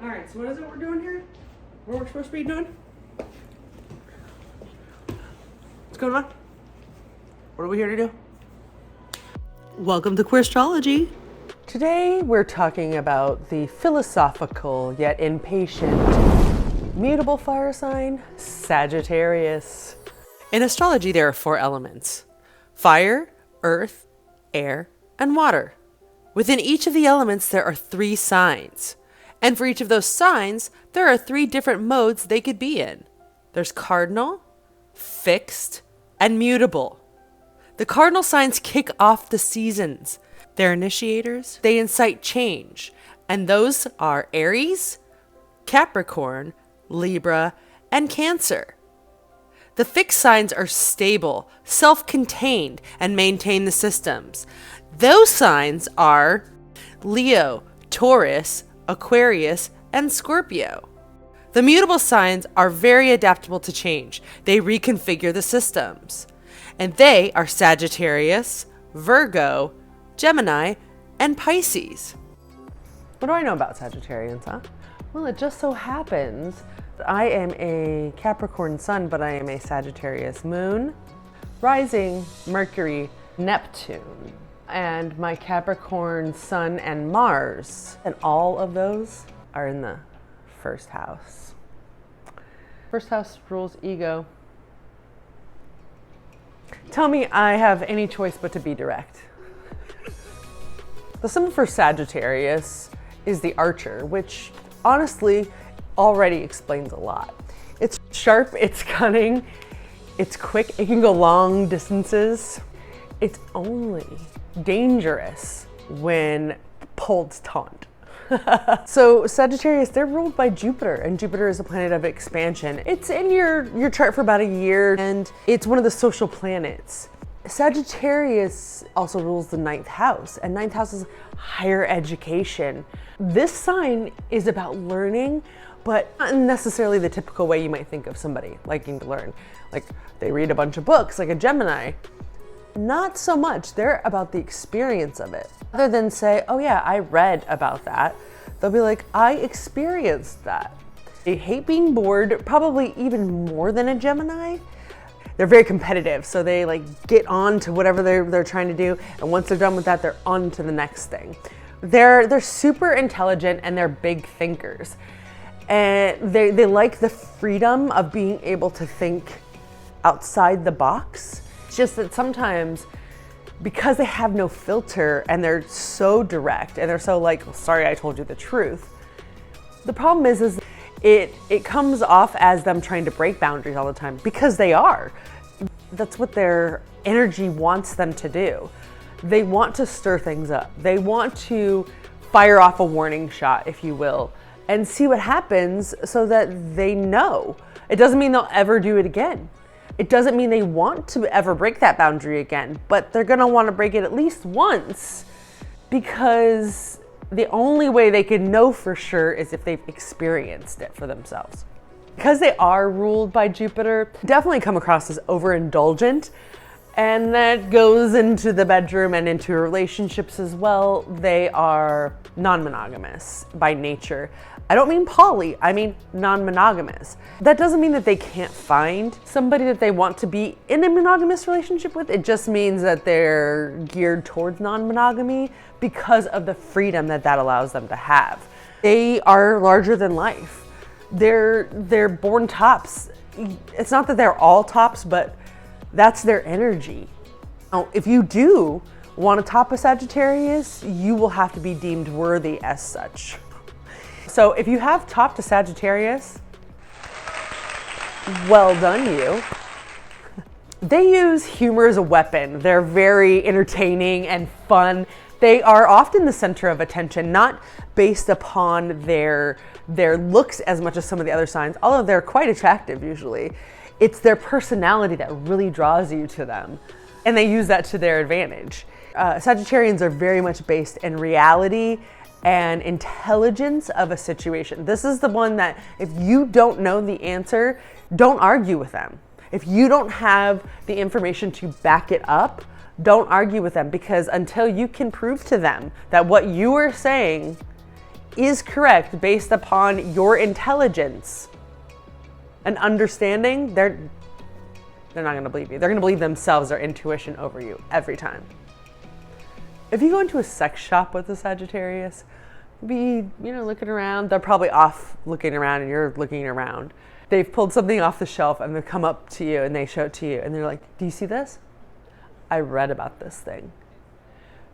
All right, so what is it we're doing here? What we're supposed to be doing? What's going on? What are we here to do? Welcome to Queerstrology. Today we're talking about the philosophical yet impatient mutable fire sign, Sagittarius. In astrology, there are 4 elements: fire, earth, air, and water. Within each of the elements, there are 3 signs. And for each of those signs, there are 3 different modes they could be in. There's cardinal, fixed, and mutable. The cardinal signs kick off the seasons. They're initiators. They incite change. And those are Aries, Capricorn, Libra, and Cancer. The fixed signs are stable, self-contained, and maintain the systems. Those signs are Leo, Taurus, Aquarius, and Scorpio. The mutable signs are very adaptable to change. They reconfigure the systems. And they are Sagittarius, Virgo, Gemini, and Pisces. What do I know about Sagittarians, huh? Well, it just so happens that I am a Capricorn sun, but I am a Sagittarius moon, rising Mercury, Neptune, and my Capricorn sun and Mars. And all of those are in the first house. First house rules ego. Tell me I have any choice but to be direct. The symbol for Sagittarius is the archer, which honestly already explains a lot. It's sharp, it's cunning, it's quick, it can go long distances. It's only dangerous when pulled taunt. So Sagittarius, they're ruled by Jupiter, and Jupiter is a planet of expansion. It's in your chart for about a year, and it's one of the social planets. Sagittarius also rules the 9th house, and 9th house is higher education. This sign is about learning, but not necessarily the typical way you might think of somebody liking to learn. Like they read a bunch of books, like a Gemini. Not so much. They're about the experience of it. Rather than say, oh yeah, I read about that, they'll be like, I experienced that. They hate being bored, probably even more than a Gemini. They're very competitive, so they like get on to whatever they're trying to do, and once they're done with that, they're on to the next thing. They're super intelligent and they're big thinkers. And they like the freedom of being able to think outside the box. It's just that sometimes, because they have no filter and they're so direct and they're so like, well, sorry, I told you the truth. The problem is it comes off as them trying to break boundaries all the time, because they are. That's what their energy wants them to do. They want to stir things up. They want to fire off a warning shot, if you will, and see what happens so that they know. It doesn't mean they'll ever do it again. It doesn't mean they want to ever break that boundary again, but they're gonna wanna break it at least once, because the only way they can know for sure is if they've experienced it for themselves. Because they are ruled by Jupiter, definitely come across as overindulgent, and that goes into the bedroom and into relationships as well. They are non-monogamous by nature. I don't mean poly, I mean non-monogamous. That doesn't mean that they can't find somebody that they want to be in a monogamous relationship with. It just means that they're geared towards non-monogamy because of the freedom that allows them to have. They are larger than life. They're born tops. It's not that they're all tops, but that's their energy. Now, if you do want to top a Sagittarius, you will have to be deemed worthy as such. So if you have topped a Sagittarius, well done you. They use humor as a weapon. They're very entertaining and fun. They are often the center of attention, not based upon their looks as much as some of the other signs, although they're quite attractive usually. It's their personality that really draws you to them, and they use that to their advantage. Sagittarians are very much based in reality and intelligence of a situation. This is the one that if you don't know the answer, don't argue with them. If you don't have the information to back it up, don't argue with them, because until you can prove to them that what you are saying is correct based upon your intelligence and understanding, they're not going to believe you. They're going to believe themselves, their intuition over you every time. If you go into a sex shop with a Sagittarius, be, looking around, they're probably off looking around and you're looking around. They've pulled something off the shelf and they've come up to you and they show it to you and they're like, do you see this? I read about this thing.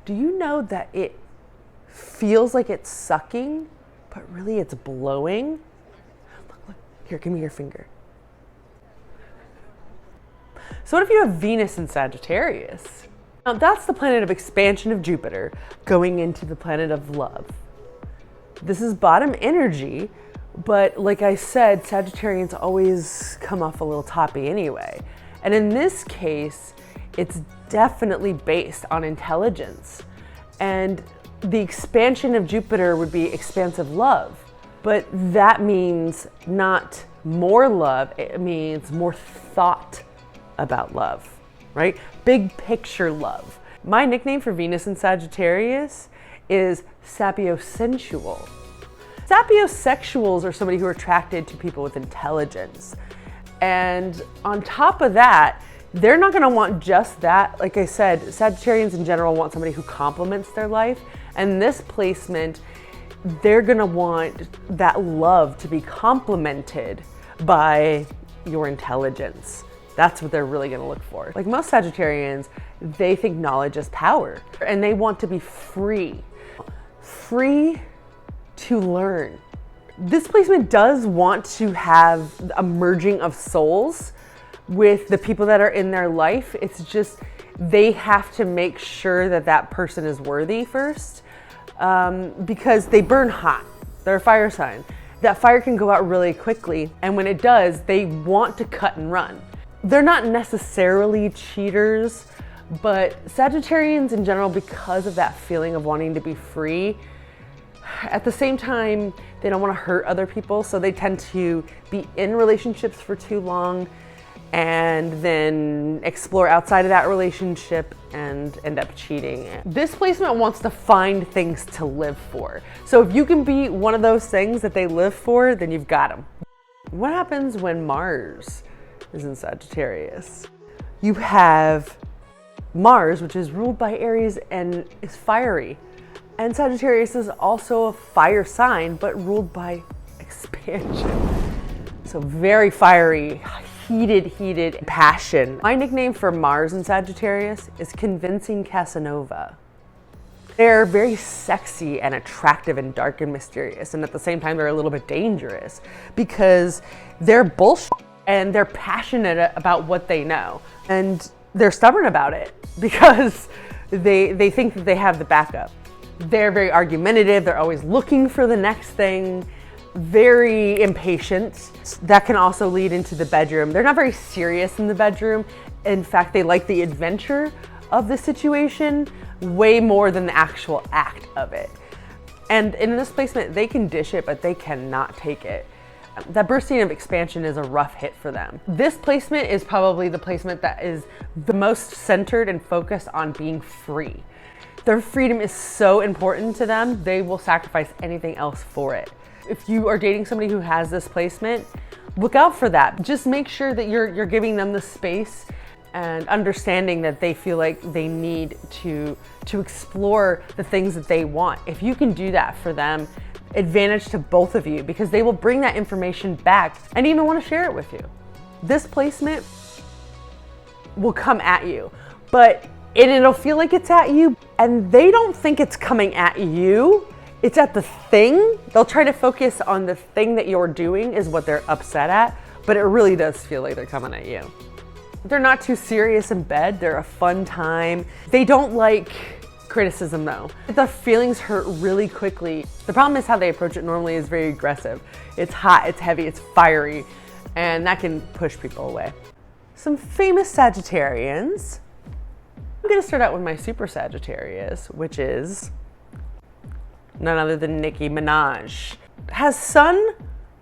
Do you know that it feels like it's sucking, but really it's blowing? Look, here, give me your finger. So what if you have Venus in Sagittarius? Now that's the planet of expansion of Jupiter going into the planet of love. This is bottom energy, but like I said, Sagittarians always come off a little toppy anyway. And in this case, it's definitely based on intelligence. And the expansion of Jupiter would be expansive love, but that means not more love, it means more thought about love, right? Big picture love. My nickname for Venus in Sagittarius is sapiosensual. Sapiosexuals are somebody who are attracted to people with intelligence. And on top of that, they're not going to want just that. Like I said, Sagittarians in general want somebody who complements their life. And this placement, they're going to want that love to be complemented by your intelligence. That's what they're really going to look for. Like most Sagittarians, they think knowledge is power and they want to be free. Free to learn. This placement does want to have a merging of souls with the people that are in their life. It's just they have to make sure that that person is worthy first, because they burn hot. They're a fire sign. That fire can go out really quickly, and when it does, they want to cut and run. They're not necessarily cheaters, but Sagittarians in general, because of that feeling of wanting to be free, at the same time, they don't want to hurt other people, so they tend to be in relationships for too long and then explore outside of that relationship and end up cheating. This placement wants to find things to live for. So if you can be one of those things that they live for, then you've got them. What happens when Mars is in Sagittarius? You have Mars, which is ruled by Aries and is fiery. And Sagittarius is also a fire sign, but ruled by expansion. So very fiery, heated passion. My nickname for Mars in Sagittarius is Convincing Casanova. They're very sexy and attractive and dark and mysterious. And at the same time, they're a little bit dangerous because they're bullshit and they're passionate about what they know. And they're stubborn about it because they think that they have the backup. They're very argumentative. They're always looking for the next thing. Very impatient. That can also lead into the bedroom. They're not very serious in the bedroom. In fact, they like the adventure of the situation way more than the actual act of it. And in this placement, they can dish it, but they cannot take it. That bursting of expansion is a rough hit for them. This placement is probably the placement that is the most centered and focused on being free. Their freedom is so important to them, they will sacrifice anything else for it. If you are dating somebody who has this placement, look out for that. Just make sure that you're giving them the space and understanding that they feel like they need to explore the things that they want. If you can do that for them, advantage to both of you because they will bring that information back and even want to share it with you. This placement will come at you, but it'll feel like it's at you and they don't think it's coming at you. It's at the thing. They'll try to focus on the thing that you're doing is what they're upset at, but it really does feel like they're coming at you. They're not too serious in bed. They're a fun time. They don't like criticism though. The feelings hurt really quickly. The problem is how they approach it normally is very aggressive. It's hot, it's heavy, it's fiery, and that can push people away. Some famous Sagittarians. I'm gonna start out with my super Sagittarius, which is none other than Nicki Minaj. Has Sun,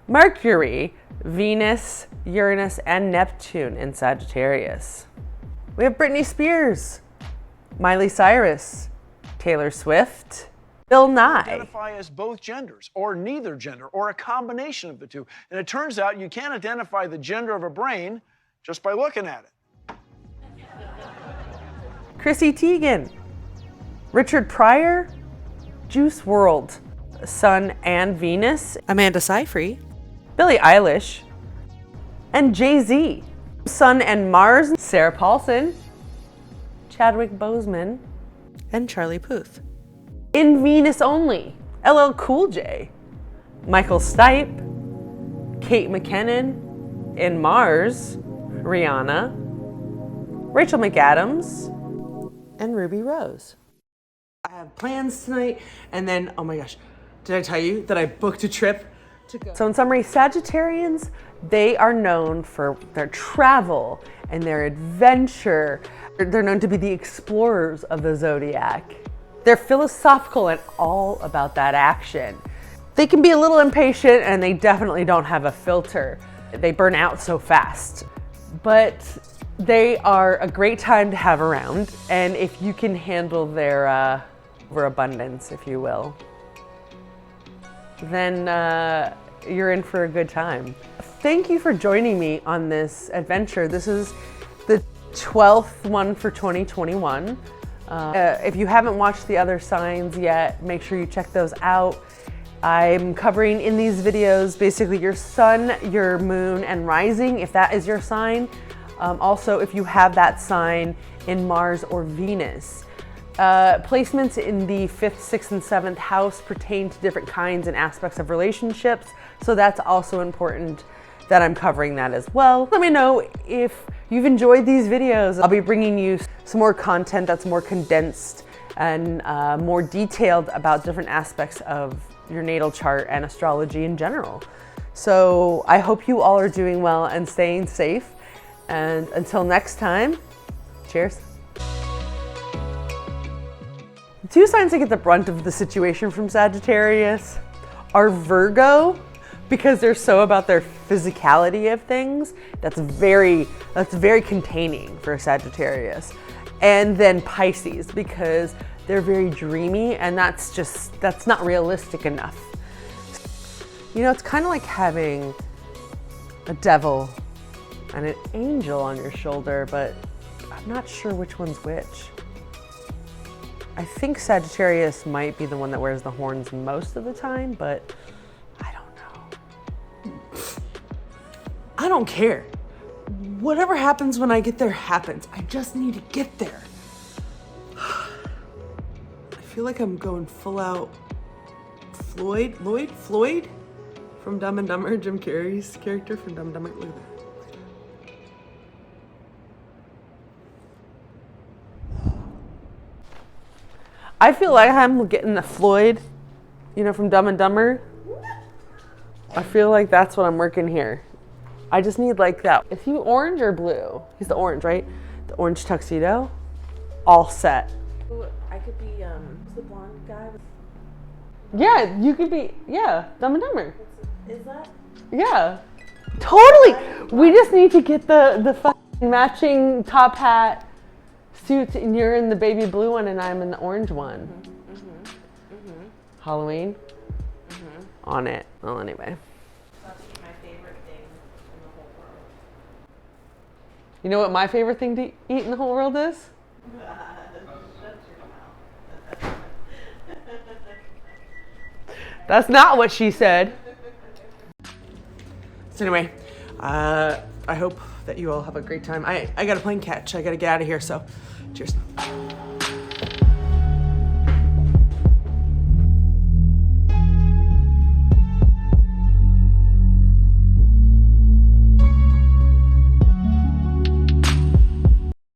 Mercury, Venus, Uranus, and Neptune in Sagittarius. We have Britney Spears, Miley Cyrus, Taylor Swift, Bill Nye. Identify as both genders, or neither gender, or a combination of the two. And it turns out you can't identify the gender of a brain just by looking at it. Chrissy Teigen. Richard Pryor. Juice WRLD. Sun and Venus. Amanda Seyfried. Billie Eilish. And Jay-Z. Sun and Mars. Sarah Paulson. Chadwick Boseman. And Charlie Puth. In Venus only, LL Cool J, Michael Stipe, Kate McKinnon. In Mars, Rihanna, Rachel McAdams, And Ruby Rose. I have plans tonight, and then, oh my gosh, did I tell you that I booked a trip to go? So in summary, Sagittarians, they are known for their travel and their adventure. They're known to be the explorers of the zodiac. They're philosophical and all about that action. They can be a little impatient, and they definitely don't have a filter. They burn out so fast, but they are a great time to have around. And if you can handle their overabundance, if you will, then you're in for a good time. Thank you for joining me on this adventure. This is the 12th one for 2021. If you haven't watched the other signs yet, make sure you check those out. I'm covering in these videos basically your sun, your moon, and rising, if that is your sign. Also, if you have that sign in Mars or Venus. Placements in the 5th, 6th, and 7th house pertain to different kinds and aspects of relationships, so that's also important that I'm covering that as well. Let me know if you've enjoyed these videos. I'll be bringing you some more content that's more condensed and more detailed about different aspects of your natal chart and astrology in general. So I hope you all are doing well and staying safe. And until next time, cheers. The two signs that get the brunt of the situation from Sagittarius are Virgo, because they're so about their physicality of things. That's very containing for Sagittarius. And then Pisces, because they're very dreamy, and that's not realistic enough. You know, it's kind of like having a devil and an angel on your shoulder, but I'm not sure which one's which. I think Sagittarius might be the one that wears the horns most of the time, but I don't know. I don't care. Whatever happens when I get there happens. I just need to get there. I feel like I'm going full out Floyd from Dumb and Dumber, Jim Carrey's character from Dumb and Dumber. Look at that. I feel like I'm getting the Floyd, you know, from Dumb and Dumber. I feel like that's what I'm working here. I just need like that. Is he orange or blue? He's the orange, right? The orange tuxedo. All set. I could be the blonde guy. Yeah, you could be, yeah, Dumb and Dumber. Is that? Yeah, totally. We just need to get the fucking matching top hat suits, and you're in the baby blue one and I'm in the orange one. Halloween? On it. Well, anyway. That's my favorite thing in the whole world. You know what my favorite thing to eat in the whole world is? Shut your mouth. That's not what she said. So anyway, I hope that you all have a great time. I got a plane catch. I got to get out of here, so cheers.